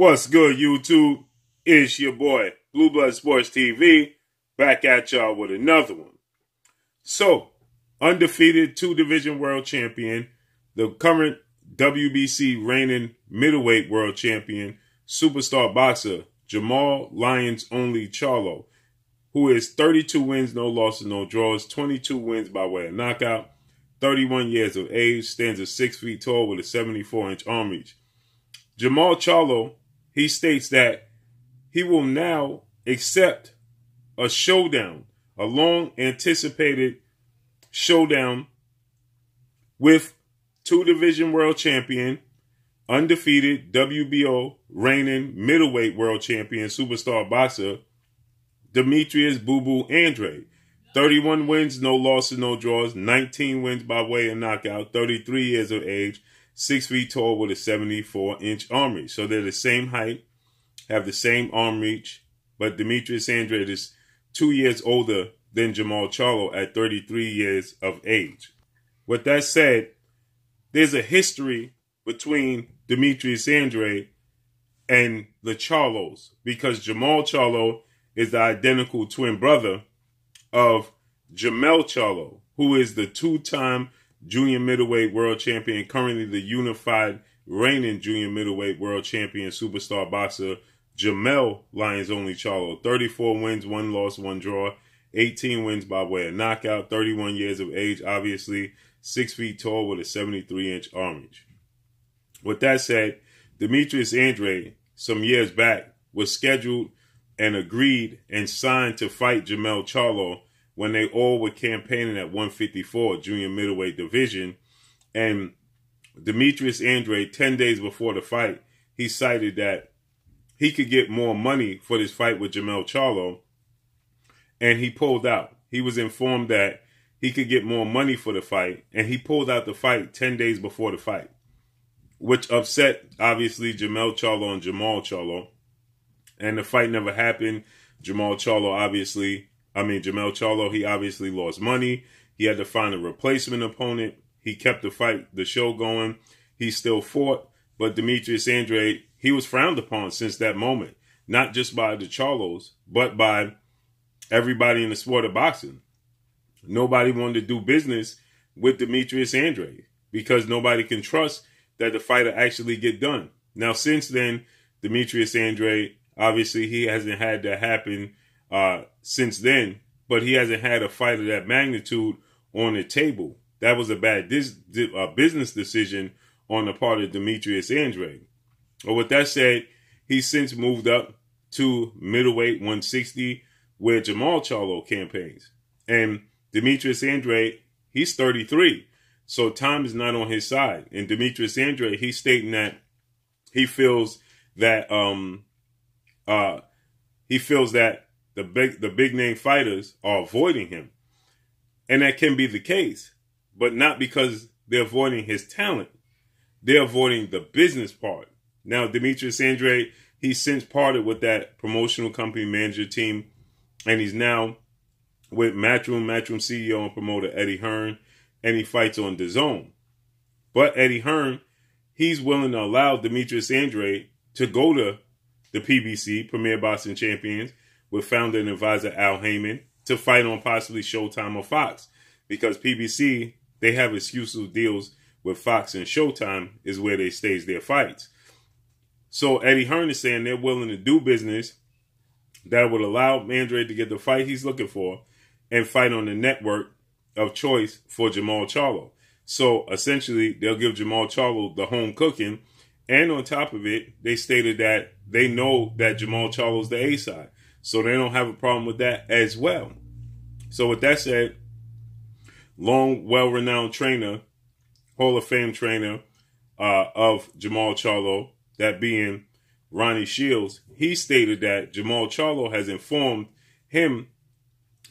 What's good, YouTube? It's your boy, Blue Blood Sports TV, back at y'all with another one. So, undefeated two-division world champion, the current WBC reigning middleweight world champion, superstar boxer, Jermall Lions Only Charlo, who is 32 wins, no losses, no draws, 22 wins by way of knockout, 31 years of age, stands at 6 feet tall with a 74-inch arm reach. Jermall Charlo, he states that he will now accept a showdown, a long-anticipated showdown with two-division world champion, undefeated WBO reigning middleweight world champion, superstar boxer, Demetrius Boo Boo Andrade. 31 wins, no losses, no draws, 19 wins by way of knockout, 33 years of age, 6 feet tall with a 74-inch arm reach. So they're the same height, have the same arm reach, but Demetrius Andrade is 2 years older than Jermall Charlo at 33 years of age. With that said, there's a history between Demetrius Andrade and the Charlos because Jermall Charlo is the identical twin brother of Jermall Charlo, who is the two-time junior middleweight world champion, currently the unified reigning junior middleweight world champion, superstar boxer, Jermall Lions Only Charlo. 34 wins, 1 loss, 1 draw, 18 wins by way of knockout, 31 years of age, obviously, 6 feet tall with a 73-inch arm reach. With that said, Demetrius Andrade, some years back, was scheduled and agreed and signed to fight Jermall Charlo when they all were campaigning at 154 junior middleweight division. And Demetrius Andrade, 10 days before the fight, he cited that he could get more money for this fight with Jermall Charlo, and he pulled out. He was informed that he could get more money for the fight, and he pulled out the fight 10 days before the fight, which upset, obviously, Jermall Charlo and Jermall Charlo. And the fight never happened. Jermall Charlo, he obviously lost money. He had to find a replacement opponent. He kept the show going. He still fought. But Demetrius Andrade, he was frowned upon since that moment. Not just by the Charlos, but by everybody in the sport of boxing. Nobody wanted to do business with Demetrius Andrade because nobody can trust that the fight will actually get done. Now, since then, Demetrius Andrade, obviously, he hasn't had that happen since then, but he hasn't had a fight of that magnitude on the table. That was a bad business decision on the part of Demetrius Andrade. But with that said, he's since moved up to middleweight 160 where Jermall Charlo campaigns. And Demetrius Andrade, he's 33, so time is not on his side. And Demetrius Andrade, he's stating that he feels that the big name fighters are avoiding him. And that can be the case, but not because they're avoiding his talent. They're avoiding the business part. Now, Demetrius Andrade, he's since parted with that promotional company manager team, and he's now with Matchroom CEO and promoter Eddie Hearn, and he fights on DAZN. But Eddie Hearn, he's willing to allow Demetrius Andrade to go to the PBC, Premier Boxing Champions, with founder and advisor Al Heyman, to fight on possibly Showtime or Fox. Because PBC, they have exclusive deals with Fox, and Showtime is where they stage their fights. So Eddie Hearn is saying they're willing to do business that would allow Andrade to get the fight he's looking for and fight on the network of choice for Jermall Charlo. So essentially, they'll give Jermall Charlo the home cooking. And on top of it, they stated that they know that Jermall Charlo's the A side. So they don't have a problem with that as well. So with that said, long, well-renowned trainer, Hall of Fame trainer of Jermall Charlo, that being Ronnie Shields, he stated that Jermall Charlo has informed him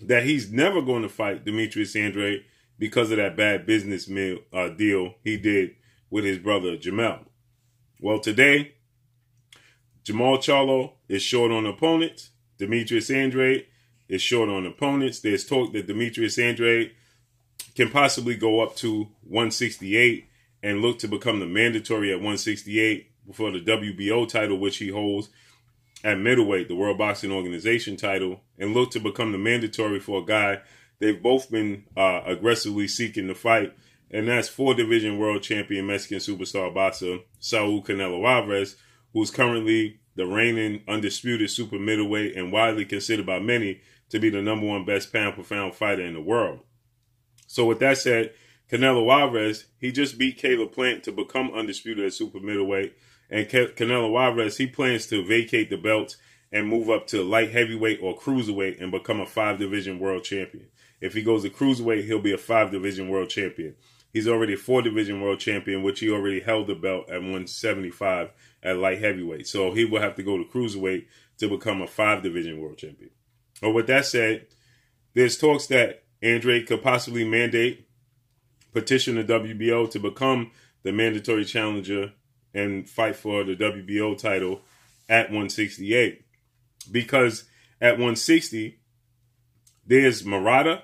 that he's never going to fight Demetrius Andrade because of that bad business deal he did with his brother Jermall. Well, today, Jermall Charlo is short on opponents. Demetrius Andrade is short on opponents. There's talk that Demetrius Andrade can possibly go up to 168 and look to become the mandatory at 168 for the WBO title, which he holds at middleweight, the World Boxing Organization title, and look to become the mandatory for a guy they've both been aggressively seeking to fight, and that's 4-division world champion Mexican superstar boxer Saul Canelo Alvarez, who's currently the reigning undisputed super middleweight and widely considered by many to be the #1 best pound-for-pound fighter in the world. So with that said, Canelo Alvarez, he just beat Caleb Plant to become undisputed at super middleweight. And Canelo Alvarez, he plans to vacate the belts and move up to light heavyweight or cruiserweight and become a 5-division world champion. If he goes to cruiserweight, he'll be a 5-division world champion. He's already a 4-division world champion, which he already held the belt at 175 at light heavyweight. So he will have to go to cruiserweight to become a 5-division world champion. But with that said, there's talks that Andrade could possibly petition the WBO to become the mandatory challenger and fight for the WBO title at 168. Because at 160, there's Murata,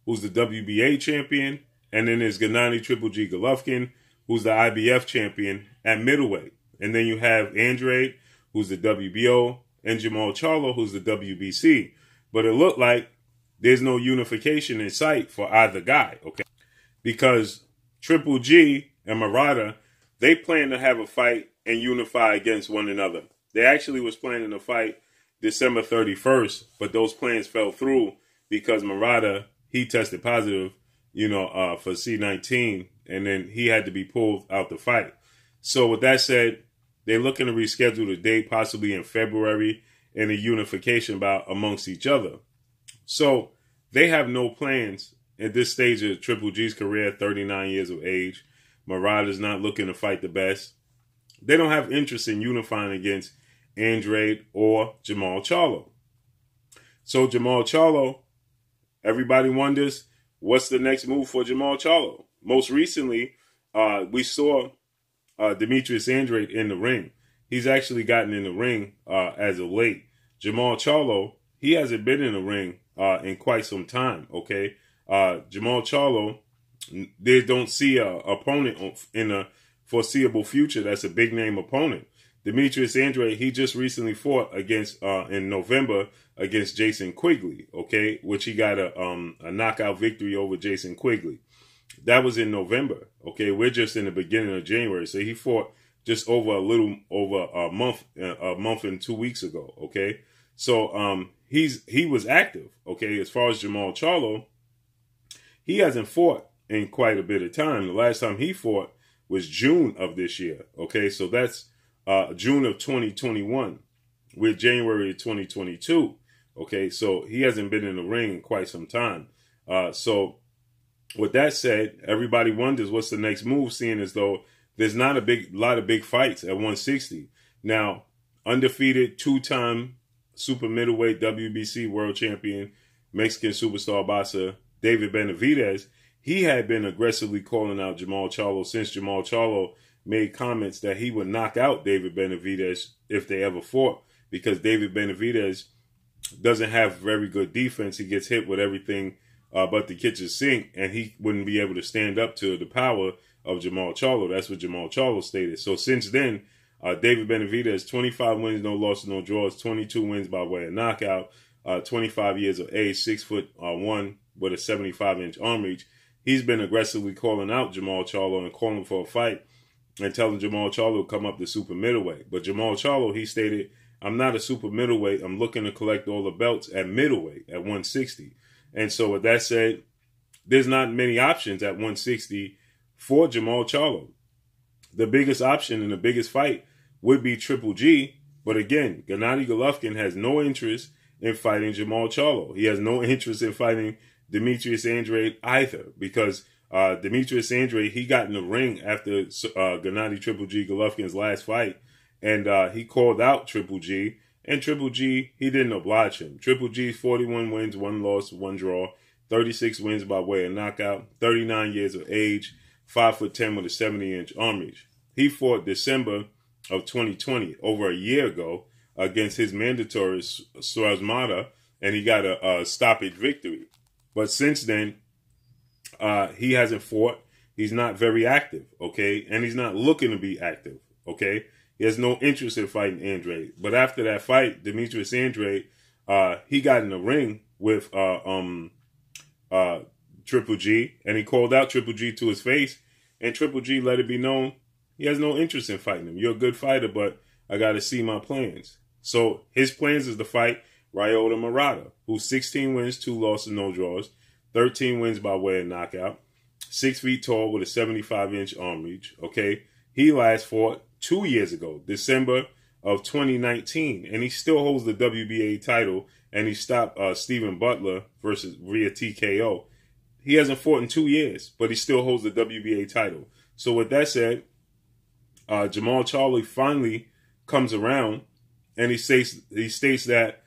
who's the WBA champion, and then there's Gennady Triple G Golovkin, who's the IBF champion at middleweight. And then you have Andrade, who's the WBO, and Jermall Charlo, who's the WBC. But it looked like there's no unification in sight for either guy, okay? Because Triple G and Murata, they plan to have a fight and unify against one another. They actually was planning to fight December 31st, but those plans fell through because Murata, he tested positive, for C-19, and then he had to be pulled out the fight. So with that said, they're looking to reschedule the date possibly in February and a unification bout amongst each other. So they have no plans at this stage of Triple G's career, 39 years of age. Murata's not looking to fight the best. They don't have interest in unifying against Andrade or Jermall Charlo. So Jermall Charlo, everybody wonders, what's the next move for Jermall Charlo? Most recently, we saw Demetrius Andrade in the ring. He's actually gotten in the ring as of late. Jermall Charlo, he hasn't been in the ring in quite some time, okay? Jermall Charlo, they don't see an opponent in a foreseeable future that's a big-name opponent. Demetrius Andrade, he just recently fought against in November against Jason Quigley, okay, which he got a knockout victory over Jason Quigley. That was in November, okay. We're just in the beginning of January, so he fought just over a month and 2 weeks ago, okay. So he was active, okay. As far as Jermall Charlo, he hasn't fought in quite a bit of time. The last time he fought was June of this year, okay. So that's June of 2021. We're January of 2022. Okay, so he hasn't been in the ring in quite some time. So with that said, everybody wonders what's the next move, seeing as though there's not a lot of big fights at 160. Now, undefeated 2-time super middleweight WBC world champion, Mexican superstar boxer David Benavidez, he had been aggressively calling out Jermall Charlo since Jermall Charlo made comments that he would knock out David Benavidez if they ever fought, because David Benavidez doesn't have very good defense. He gets hit with everything but the kitchen sink, and he wouldn't be able to stand up to the power of Jermall Charlo. That's what Jermall Charlo stated. So since then, David Benavidez, 25 wins, no losses, no draws, 22 wins by way of knockout, 25 years of age, 6'1", with a 75-inch arm reach. He's been aggressively calling out Jermall Charlo and calling for a fight and telling Jermall Charlo to come up to super middleweight. But Jermall Charlo, he stated, I'm not a super middleweight. I'm looking to collect all the belts at middleweight, at 160. And so with that said, there's not many options at 160 for Jermall Charlo. The biggest option and the biggest fight would be Triple G. But again, Gennady Golovkin has no interest in fighting Jermall Charlo. He has no interest in fighting Demetrius Andrade either, because Demetrius Andrade, he got in the ring after Gennady Triple G Golovkin's last fight, and he called out Triple G, and Triple G, he didn't oblige him. Triple G, 41 wins, 1 loss, 1 draw, 36 wins by way of knockout, 39 years of age, 5'10" with a 70-inch arm reach. He fought December of 2020, over a year ago, against his mandatory Suarez, and he got a stoppage victory. But since then, he hasn't fought. He's not very active, okay? And he's not looking to be active, okay? He has no interest in fighting Andrade. But after that fight, Demetrius Andrade, he got in the ring with Triple G, and he called out Triple G to his face, and Triple G let it be known he has no interest in fighting him. You're a good fighter, but I got to see my plans. So his plans is to fight Ryota Murata, who's 16 wins, 2 losses, no draws, 13 wins by way of knockout, 6 feet tall with a 75-inch arm reach. Okay, he last fought 2 years ago, December of 2019, and he still holds the WBA title, and he stopped Stephen Butler via TKO. He hasn't fought in 2 years, but he still holds the WBA title. So with that said, Jermall Charlo finally comes around, and he states that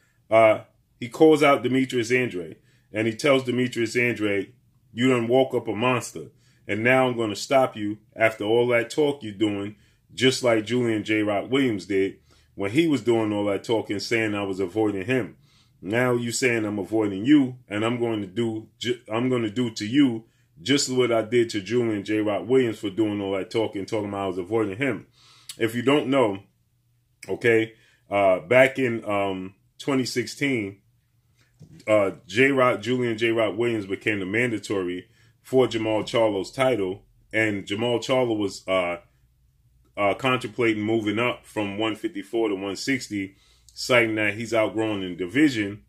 he calls out Demetrius Andrade, and he tells Demetrius Andrade, "You done woke up a monster, and now I'm going to stop you after all that talk you're doing, just like Julian J. Rock Williams did when he was doing all that talking, saying I was avoiding him. Now you saying I'm avoiding you, and I'm going to do to you just what I did to Julian J. Rock Williams for doing all that talking about I was avoiding him." If you don't know, okay, back in 2016, Julian J. Rock Williams became the mandatory for Jermall Charlo's title, and Jermall Charlo was contemplating moving up from 154 to 160, citing that he's outgrown in division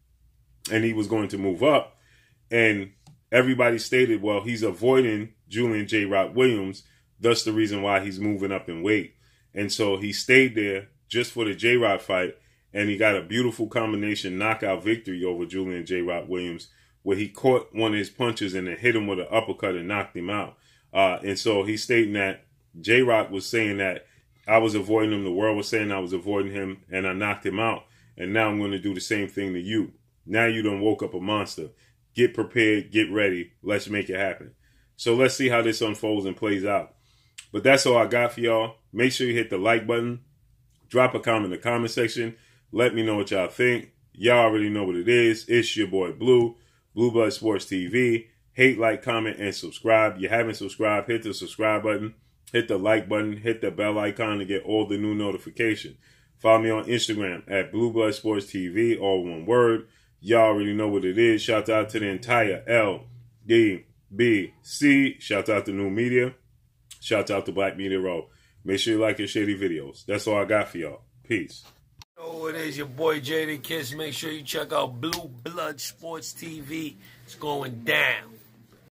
and he was going to move up. And everybody stated, well, he's avoiding Julian J. Rock Williams, thus the reason why he's moving up in weight. And so he stayed there just for the J. Rock fight, and he got a beautiful combination knockout victory over Julian J. Rock Williams, where he caught one of his punches and then hit him with an uppercut and knocked him out. And so he's stating that J. Rock was saying that I was avoiding him, the world was saying I was avoiding him, and I knocked him out. And now I'm going to do the same thing to you. Now you done woke up a monster. Get prepared, get ready, let's make it happen. So let's see how this unfolds and plays out. But that's all I got for y'all. Make sure you hit the like button. Drop a comment in the comment section. Let me know what y'all think. Y'all already know what it is. It's your boy Blue, Blue Blood Sports TV. Hate, like, comment, and subscribe. You haven't subscribed, hit the subscribe button. Hit the like button. Hit the bell icon to get all the new notifications. Follow me on Instagram at Blue Blood Sports TV, all one word. Y'all already know what it is. Shout out to the entire LDBC. Shout out to New Media. Shout out to Black Media Row. Make sure you like and share these videos. That's all I got for y'all. Peace. Oh, it is your boy Jada Kiss. Make sure you check out Blue Blood Sports TV. It's going down.